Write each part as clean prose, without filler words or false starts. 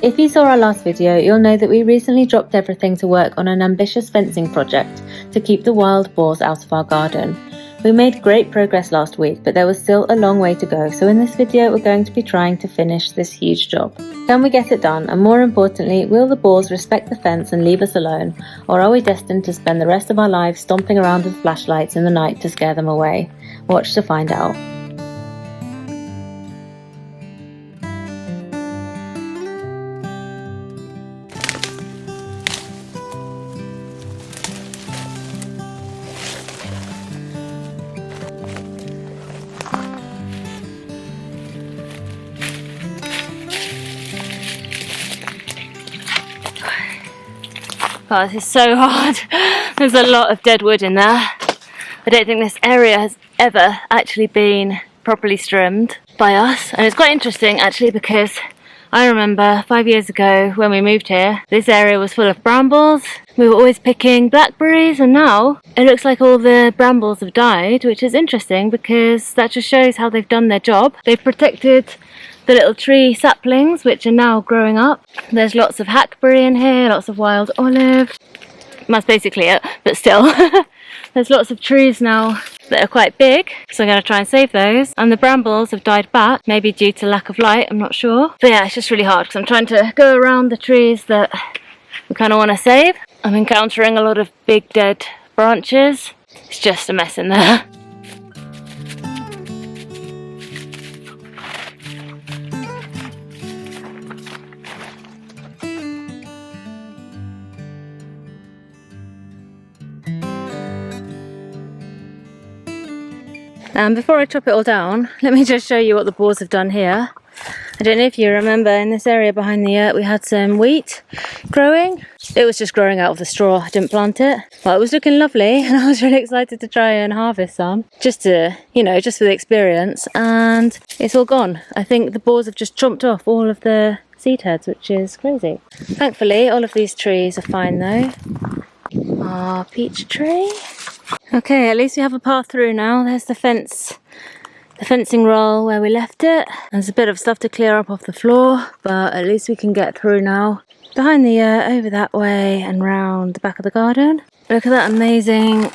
If you saw our last video, you'll know that we recently dropped everything to work on an ambitious fencing project to keep the wild boars out of our garden. We made great progress last week, but there was still a long way to go, so in this video we're going to be trying to finish this huge job. Can we get it done, and more importantly, will the boars respect the fence and leave us alone, or are we destined to spend the rest of our lives stomping around with flashlights in the night to scare them away? Watch to find out. Oh, this is so hard. There's a lot of dead wood in there. I don't think this area has ever actually been properly trimmed by us. And it's quite interesting actually, because I remember 5 years ago when we moved here, this area was full of brambles. We were always picking blackberries, and now it looks like all the brambles have died, which is interesting because that just shows how they've done their job. They've protected the little tree saplings, which are now growing up. There's lots of hackberry in here, lots of wild olive. That's basically it, but still. There's lots of trees now that are quite big, so I'm going to try and save those. And the brambles have died back, maybe due to lack of light, I'm not sure. But yeah, it's just really hard because I'm trying to go around the trees that we kind of want to save. I'm encountering a lot of big dead branches. It's just a mess in there. Before I chop it all down, let me just show you what the boars have done here. I don't know if you remember, in this area behind the yurt we had some wheat growing. It was just growing out of the straw, I didn't plant it. Well, it was looking lovely and I was really excited to try and harvest some. Just to, just for the experience, and it's all gone. I think the boars have just chomped off all of the seed heads, which is crazy. Thankfully, all of these trees are fine though. Our peach tree. Okay, at least we have a path through now. There's the fencing roll where we left it. There's a bit of stuff to clear up off the floor, but at least we can get through now. Behind the yurt, over that way and round the back of the garden. Look at that amazing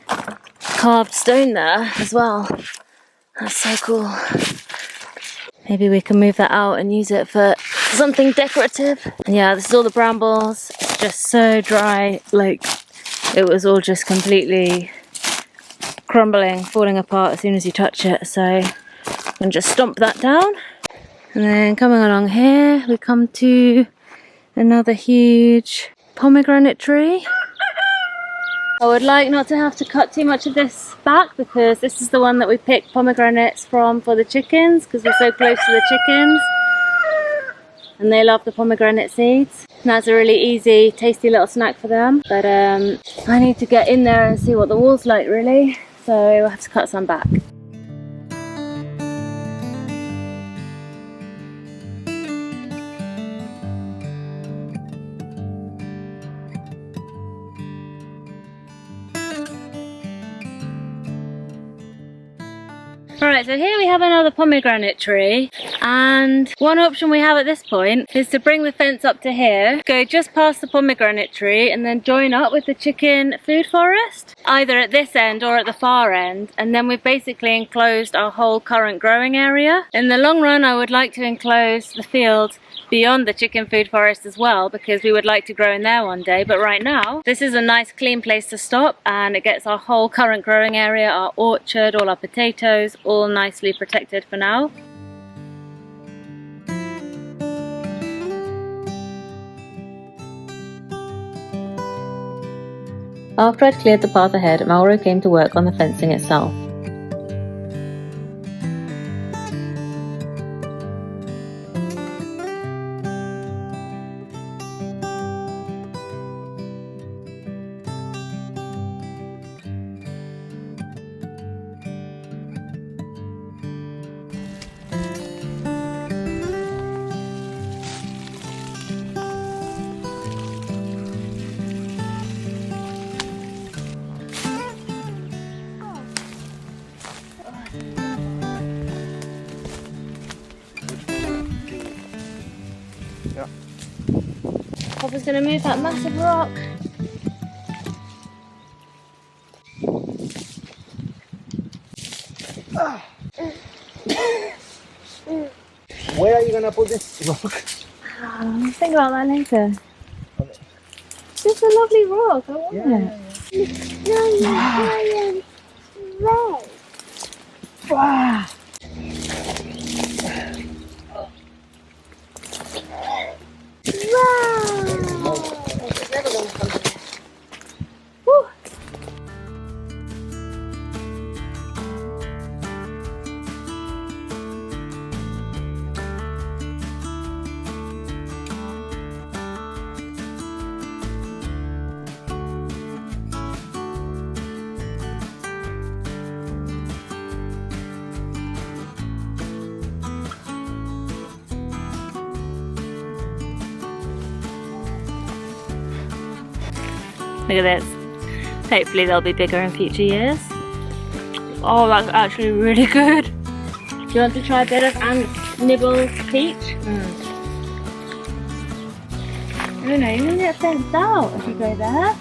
carved stone there as well. That's so cool. Maybe we can move that out and use it for something decorative. And yeah, this is all the brambles. It's just so dry, like it was all just completely crumbling, falling apart as soon as you touch it. So I'm going to just stomp that down. And then coming along here, we come to another huge pomegranate tree. I would like not to have to cut too much of this back, because this is the one that we pick pomegranates from for the chickens, because we're so close to the chickens and they love the pomegranate seeds. And that's a really easy, tasty little snack for them. But I need to get in there and see what the wall's like really, so we'll have to cut some back. Alright, so here we have another pomegranate tree, and one option we have at this point is to bring the fence up to here, go just past the pomegranate tree and then join up with the chicken food forest, either at this end or at the far end, and then we've basically enclosed our whole current growing area. In the long run I would like to enclose the field beyond the chicken food forest as well, because we would like to grow in there one day, but right now this is a nice clean place to stop, and it gets our whole current growing area, our orchard, all our potatoes, all nicely protected for now. After I'd cleared the path ahead, Mauro came to work on the fencing itself. Yeah. Papa's gonna move that massive rock. Where are you gonna put this rock? Think about that later. It's just a lovely rock, I want it. Wow. Woo. Look at this. Hopefully they'll be bigger in future years. Oh, that's actually really good. Do you want to try a bit of Aunt Nibble's peach? I don't know, you're gonna get fenced out if you go there.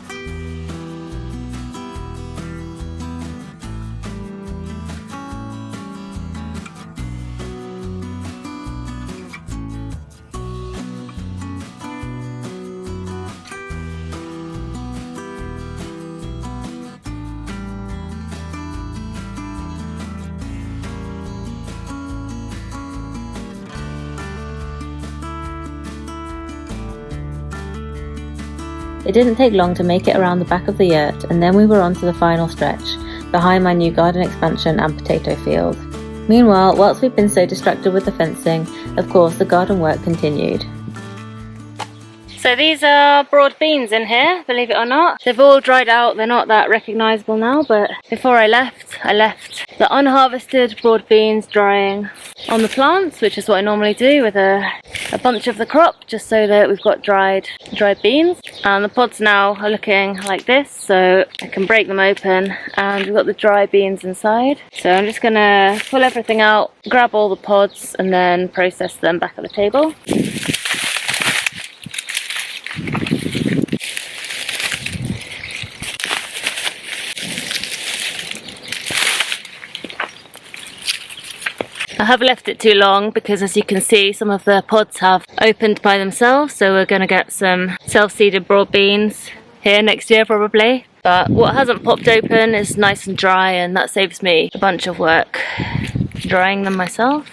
It didn't take long to make it around the back of the yurt, and then we were on to the final stretch, behind my new garden expansion and potato field. Meanwhile, whilst we've been so distracted with the fencing, of course the garden work continued. So these are broad beans in here, believe it or not. They've all dried out, they're not that recognisable now, but before I left the unharvested broad beans drying on the plants, which is what I normally do with a bunch of the crop, just so that we've got dried beans. And the pods now are looking like this, so I can break them open, and we've got the dry beans inside. So I'm just gonna pull everything out, grab all the pods, and then process them back at the table. I have left it too long because, as you can see, some of the pods have opened by themselves, so we're going to get some self-seeded broad beans here next year probably. But what hasn't popped open is nice and dry, and that saves me a bunch of work drying them myself.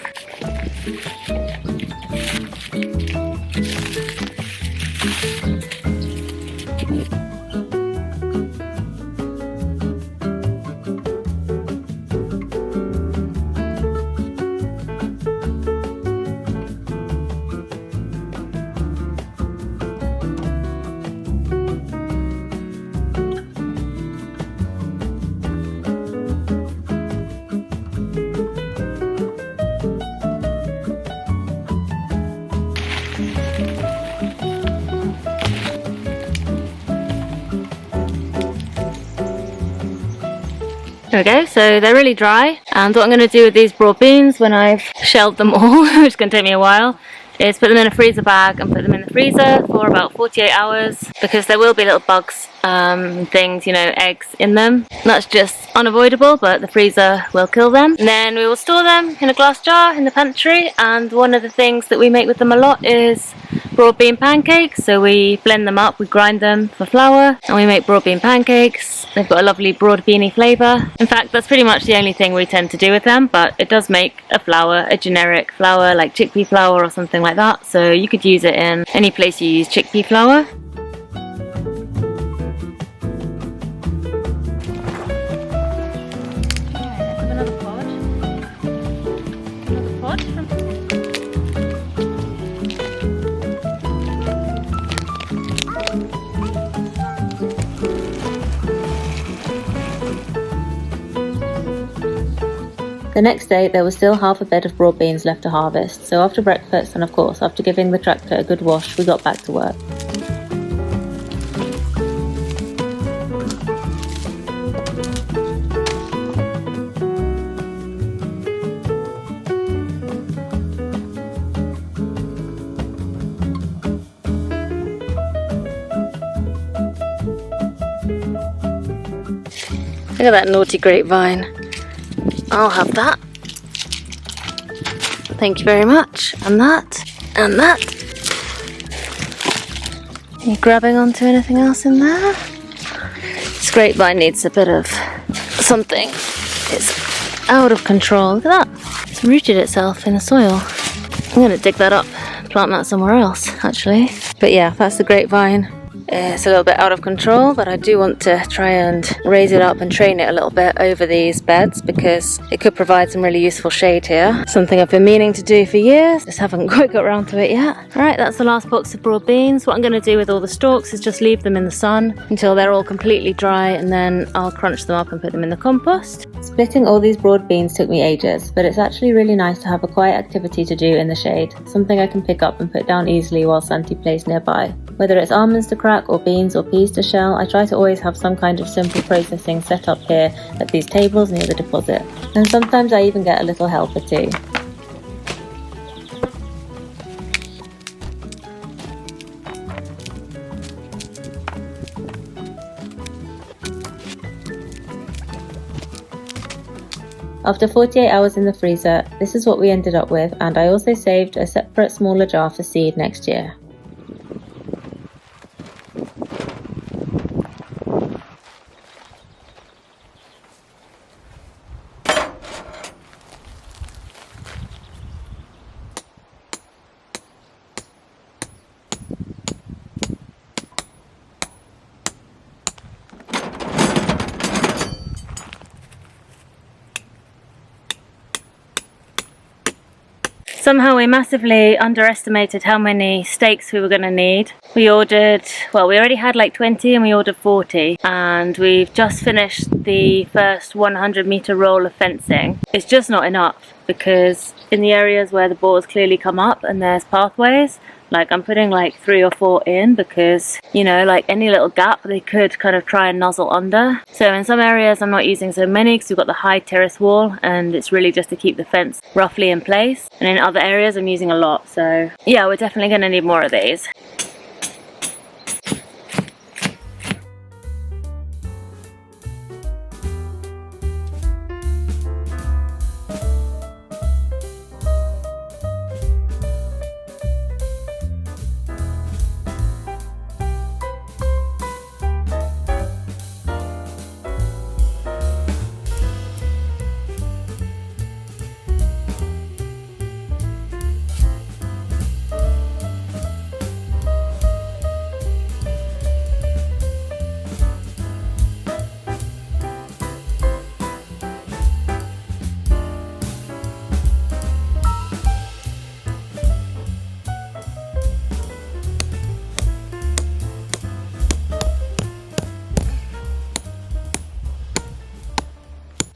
There we go, so they're really dry, and what I'm going to do with these broad beans when I've shelled them all, which is going to take me a while, is put them in a freezer bag and put them in the freezer for about 48 hours, because there will be little bugs, things, you know, eggs in them. That's just unavoidable, but the freezer will kill them. And then we will store them in a glass jar in the pantry, and one of the things that we make with them a lot is broad bean pancakes. So we blend them up, we grind them for flour, and we make broad bean pancakes. They've got a lovely broad beany flavour. In fact, that's pretty much the only thing we tend to do with them, but it does make a flour, a generic flour like chickpea flour or something like that. So you could use it in any place you use chickpea flour. The next day there was still half a bed of broad beans left to harvest, so after breakfast and of course after giving the tractor a good wash, we got back to work. Look at that naughty grapevine. I'll have that. Thank you very much. And that. And that. Are you grabbing onto anything else in there? This grapevine needs a bit of something. It's out of control. Look at that. It's rooted itself in the soil. I'm going to dig that up, plant that somewhere else, actually. But yeah, that's the grapevine. It's a little bit out of control, but I do want to try and raise it up and train it a little bit over these beds because it could provide some really useful shade here. Something I've been meaning to do for years, just haven't quite got around to it yet. Alright, that's the last box of broad beans. What I'm going to do with all the stalks is just leave them in the sun until they're all completely dry, and then I'll crunch them up and put them in the compost. Splitting all these broad beans took me ages, but it's actually really nice to have a quiet activity to do in the shade, something I can pick up and put down easily while Santi plays nearby. Whether it's almonds to crack or beans or peas to shell, I try to always have some kind of simple processing set up here at these tables near the deposit. And sometimes I even get a little helper too. After 48 hours in the freezer, this is what we ended up with, and I also saved a separate smaller jar for seed next year. Somehow we massively underestimated how many stakes we were going to need. We ordered, well, we already had like 20 and we ordered 40, and we've just finished the first 100-meter roll of fencing. It's just not enough because in the areas where the boars clearly come up and there's pathways, like I'm putting like 3 or 4 in because, you know, like any little gap they could kind of try and nuzzle under. So in some areas I'm not using so many because we've got the high terrace wall and it's really just to keep the fence roughly in place. And in other areas I'm using a lot. So yeah, we're definitely going to need more of these.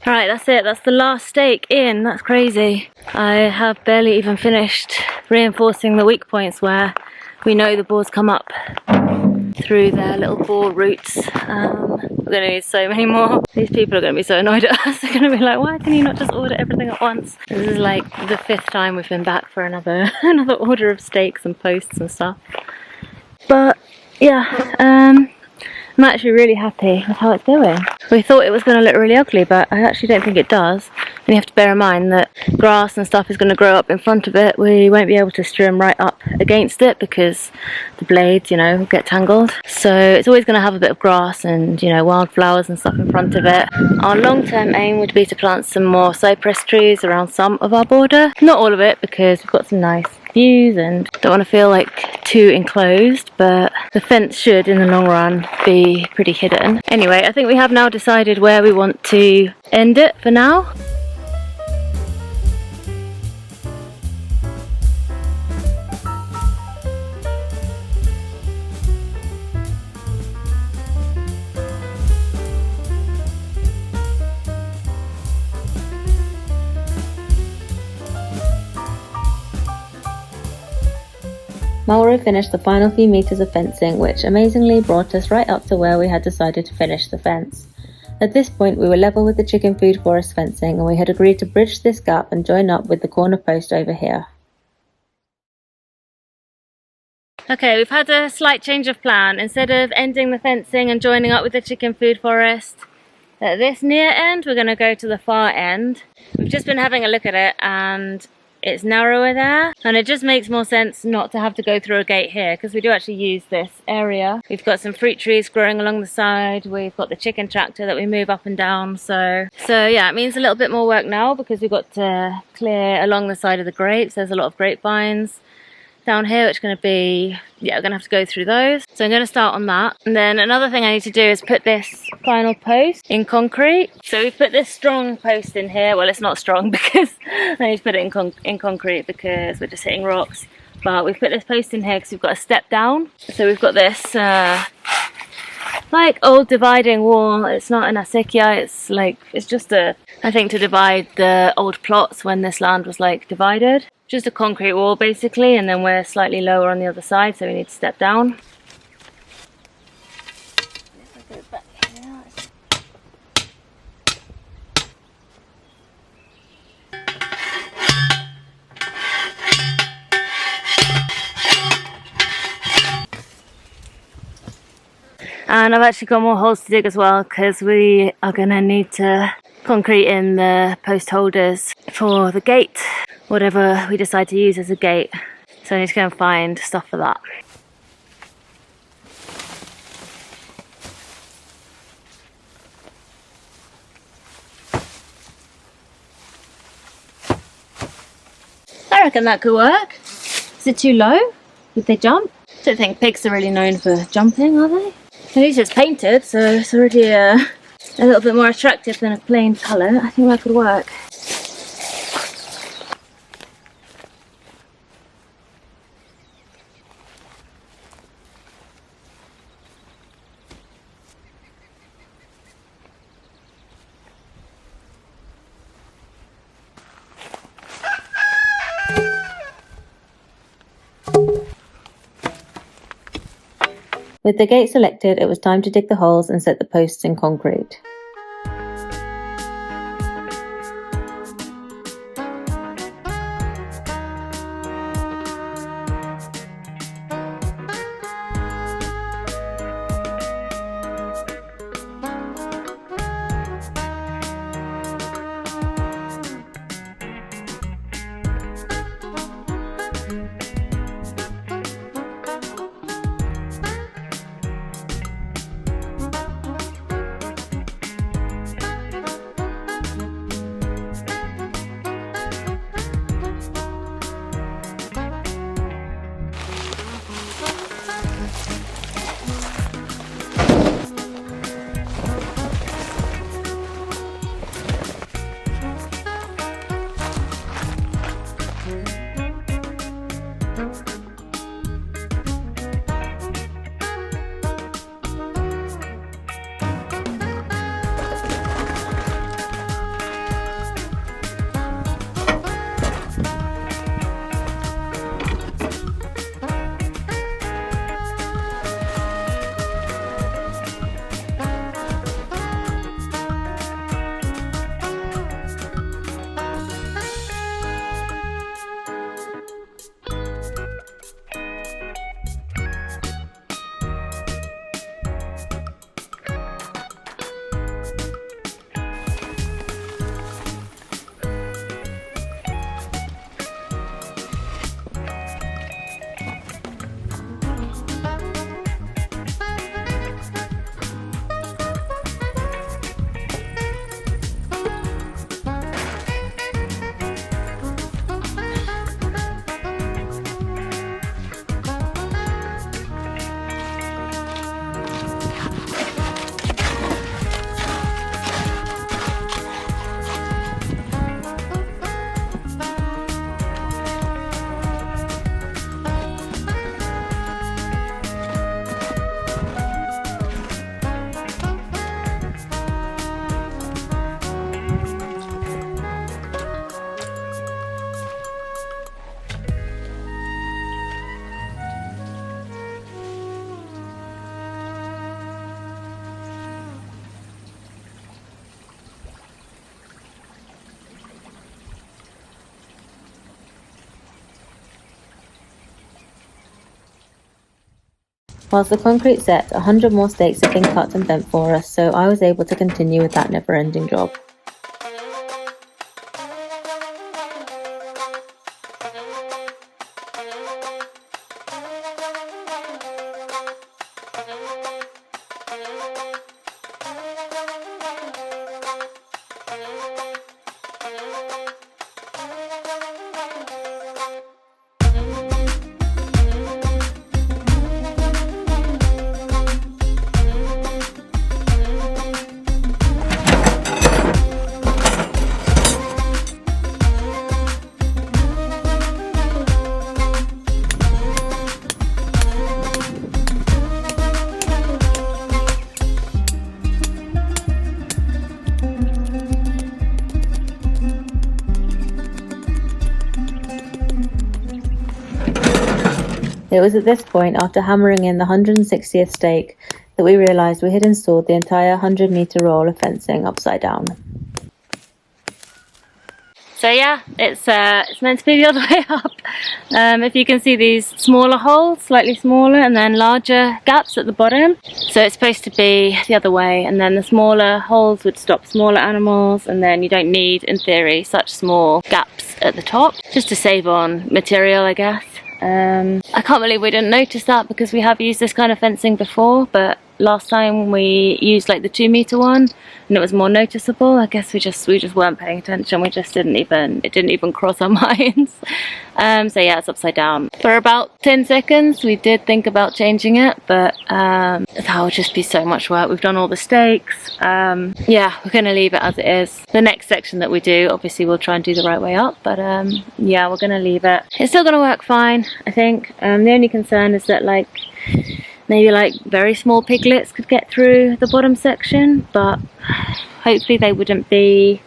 Alright, that's it. That's the last stake in. That's crazy. I have barely even finished reinforcing the weak points where we know the boars come up through their little boar roots. We're going to need so many more. These people are going to be so annoyed at us. They're going to be like, why can you not just order everything at once? This is like the 5th time we've been back for another order of stakes and posts and stuff. But yeah, I'm actually really happy with how it's going. We thought it was going to look really ugly, but I actually don't think it does. And you have to bear in mind that grass and stuff is going to grow up in front of it. We won't be able to stream right up against it because the blades, you know, will get tangled. So it's always going to have a bit of grass and, you know, wildflowers and stuff in front of it. Our long-term aim would be to plant some more cypress trees around some of our border. Not all of it because we've got some nice views and don't want to feel like too enclosed, but the fence should in the long run be pretty hidden. Anyway, I think we have now decided where we want to end it for now. Mauro finished the final few meters of fencing, which amazingly brought us right up to where we had decided to finish the fence. At this point we were level with the chicken food forest fencing, and we had agreed to bridge this gap and join up with the corner post over here. Okay, we've had a slight change of plan. Instead of ending the fencing and joining up with the chicken food forest, At this near end, we're going to go to the far end. We've just been having a look at it and it's narrower there, and it just makes more sense not to have to go through a gate here because we do actually use this area. We've got some fruit trees growing along the side. We've got the chicken tractor that we move up and down. So yeah, it means a little bit more work now because we've got to clear along the side of the grapes. There's a lot of grapevines down here, which are going to be, yeah, we're going to have to go through those. So I'm going to start on that. And then another thing I need to do is put this final post in concrete. So we put this strong post in here. Well, it's not strong because I need to put it in concrete because we're just hitting rocks. But we've put this post in here because we've got a step down. So we've got this like old dividing wall. It's not an acequia, it's like, it's just a, I think, to divide the old plots when this land was like divided. Just a concrete wall basically, and then we're slightly lower on the other side, so we need to step down. If I go back here. And I've actually got more holes to dig as well because we are going to need to concrete in the post holders for the gate, whatever we decide to use as a gate. So I need to go and find stuff for that. I reckon that could work. Is it too low? Would they jump? I don't think pigs are really known for jumping, are they? At least it's painted, so it's already a little bit more attractive than a plain colour. I think that could work. With the gate selected, it was time to dig the holes and set the posts in concrete. Whilst the concrete set, 100 more stakes had been cut and bent for us, so I was able to continue with that never-ending job. It was at this point, after hammering in the 160th stake, that we realised we had installed the entire 100-metre roll of fencing upside down. So yeah, it's meant to be the other way up. If you can see these smaller holes, slightly smaller, and then larger gaps at the bottom. So it's supposed to be the other way, and then the smaller holes would stop smaller animals, and then you don't need, in theory, such small gaps at the top, just to save on material, I guess. I can't believe we didn't notice that, because we have used this kind of fencing before, but last time we used like the 2-metre one and it was more noticeable. I guess we just weren't paying attention. We just it didn't even cross our minds. So yeah, it's upside down. For about 10 seconds we did think about changing it, but that would just be so much work. We've done all the stakes. Yeah, we're gonna leave it as it is. The next section that we do, obviously we'll try and do the right way up, but yeah, we're gonna leave it. It's still gonna work fine, I think. The only concern is that maybe very small piglets could get through the bottom section, but hopefully they wouldn't be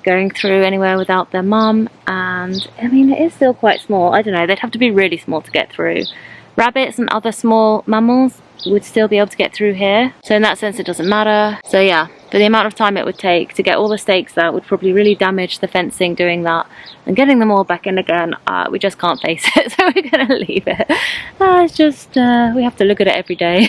going through anywhere without their mum. And I mean, it is still quite small. I don't know, they'd have to be really small to get through. Rabbits and other small mammals would still be able to get through here, so in that sense it doesn't matter. So yeah, for the amount of time it would take to get all the stakes out would probably really damage the fencing doing that, and getting them all back in again, we just can't face it, so we're gonna leave it. It's just we have to look at it every day,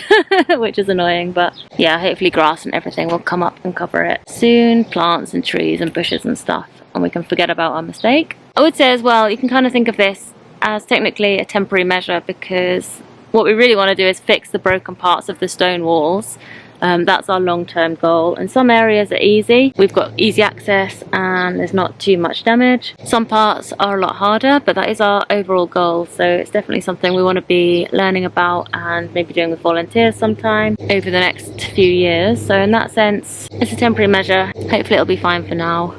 which is annoying, but yeah, hopefully grass and everything will come up and cover it soon, plants and trees and bushes and stuff, and we can forget about our mistake. I would say as well, you can kind of think of this as technically a temporary measure, because what we really want to do is fix the broken parts of the stone walls. That's our long-term goal, and some areas are easy. We've got easy access and there's not too much damage. Some parts are a lot harder, but that is our overall goal, so it's definitely something we want to be learning about and maybe doing with volunteers sometime over the next few years. So in that sense, it's a temporary measure. Hopefully it'll be fine for now.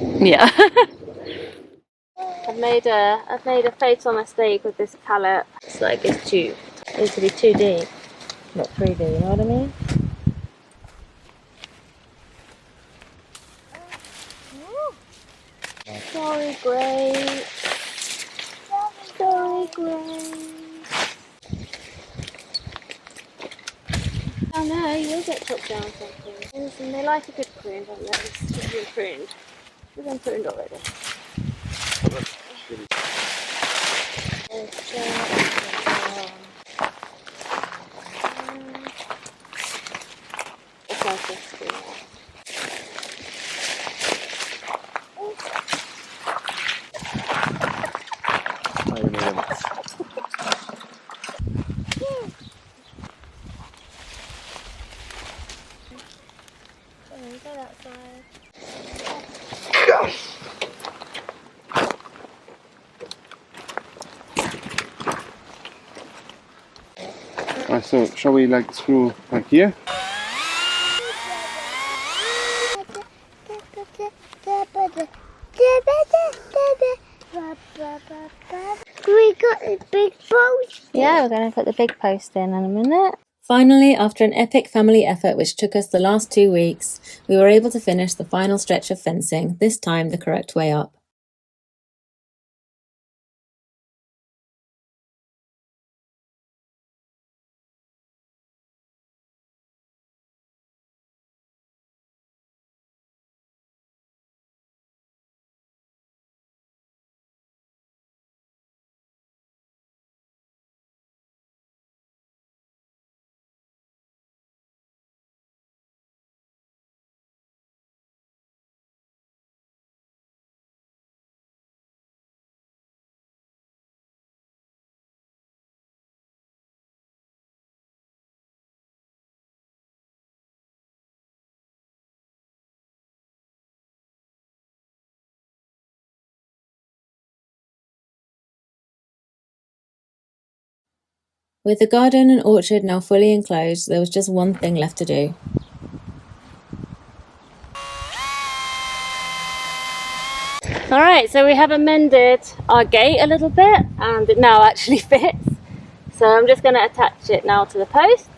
Yeah. I've made a face on a stake with this palette. It's like it's too, it needs to be 2D, not 3D, you know what I mean? Sorry, great. Sorry, great. Oh no, you'll get chopped down something. Listen, they like a good prune, don't they? It's been pruned. We've been pruned already. So shall we screw here? We got a big post. Yeah, we're going to put the big post in a minute. Finally, after an epic family effort which took us the last 2 weeks, we were able to finish the final stretch of fencing, this time the correct way up. With the garden and orchard now fully enclosed, there was just one thing left to do. Alright, so we have amended our gate a little bit and it now actually fits. So I'm just going to attach it now to the posts.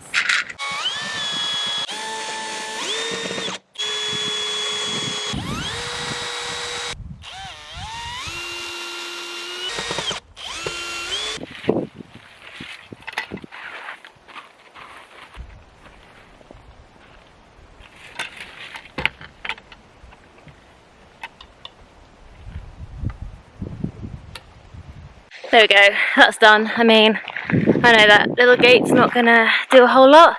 There we go, that's done. I mean, I know that little gate's not going to do a whole lot.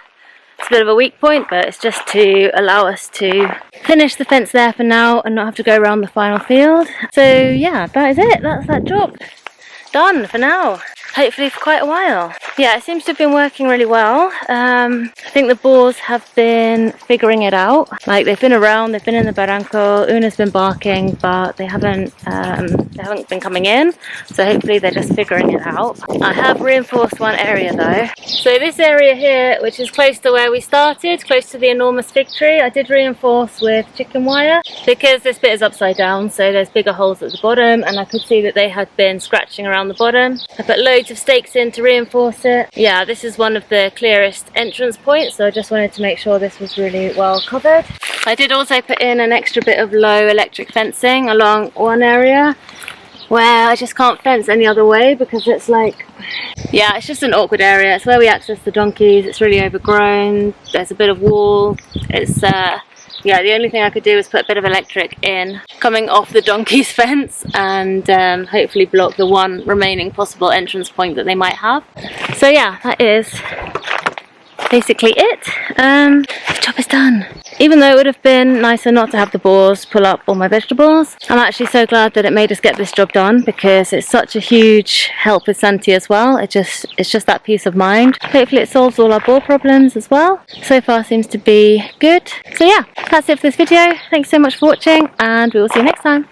It's a bit of a weak point, but it's just to allow us to finish the fence there for now and not have to go around the final field. So yeah, that is it. That's that job done for now. Hopefully for quite a while. Yeah, it seems to have been working really well. I think the boars have been figuring it out. Like, they've been around, they've been in the barranco, Una's been barking, but they haven't been coming in. So hopefully they're just figuring it out. I have reinforced one area though. So this area here, which is close to where we started, close to the enormous fig tree, I did reinforce with chicken wire because this bit is upside down, so there's bigger holes at the bottom, and I could see that they had been scratching around the bottom. I put loads of stakes in to reinforce it. Yeah, this is one of the clearest entrance points, so I just wanted to make sure this was really well covered. I did also put in an extra bit of low electric fencing along one area where I just can't fence any other way because it's like, yeah, it's just an awkward area. It's where we access the donkeys. It's really overgrown. There's a bit of wall. It's yeah, the only thing I could do was put a bit of electric in coming off the donkey's fence and hopefully block the one remaining possible entrance point that they might have. So yeah, that is basically it. The job is done. Even though it would have been nicer not to have the boars pull up all my vegetables, I'm actually so glad that it made us get this job done because it's such a huge help with Santi as well. It's just that peace of mind. Hopefully it solves all our boar problems as well. So far seems to be good. So yeah, that's it for this video. Thanks so much for watching and we will see you next time.